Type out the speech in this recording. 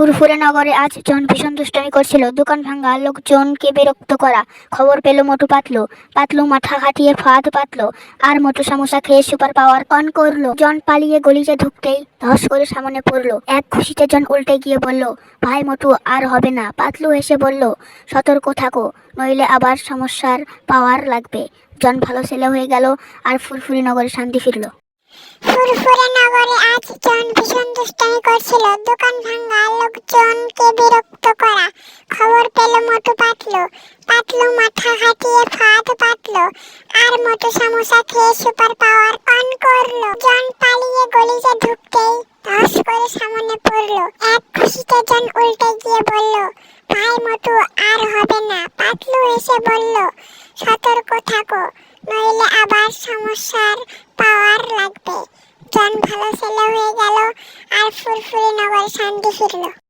ফুরফুরে নগরে আজ জন ভীষণ দুষ্টামি করছিল। দোকান ভাঙা, লোকজনকে বিরক্ত করা। খবর পেল মোটু পাতলু। পাতলু মাথা খাটিয়ে ফাঁদ পাতলো আর মোটু সমোসা খেয়ে সুপার পাওয়ার অন করলো। জন পালিয়ে গলিতে ঢুকতেই ধস করে সামনে পড়লো। এক খুশিতে জন উল্টে গিয়ে বলল, ভাই মোটু, আর হবে না। পাতলু হেসে বলল, সতর্ক থাকো, নইলে আবার সমস্যার পাওয়ার লাগবে। জন ভালো ছেলে হয়ে গেল আর ফুরফুরি নগরে শান্তি ফিরল। ফুরফুরে নগরে আজ জন ভীষণ দুষ্টামি করছিল। দোকান ভাঙা, লোকজনকে বিরক্ত করা। খবর পেল মোটু পাতলু। পাতলু মাথা খাটিয়ে ফাঁদ পাতলো আর মোটু সমোসা খেয়ে সুপার পাওয়ার অন করলো। জন পালিয়ে গলিতে ঢুকতেই ধস করে সামনে পড়লো। এক খুশিতে জন উল্টে গিয়ে বলল, ভাই মোটু, আর হবে না। পাতলু এসে বলল, সতর্ক থাকো, নইলে আবার সমস্যার পাওয়ার লাগবে। জন ভালো ছেলে হয়ে গেল আর ফুরফুরে নগরে শান্তি ফিরল।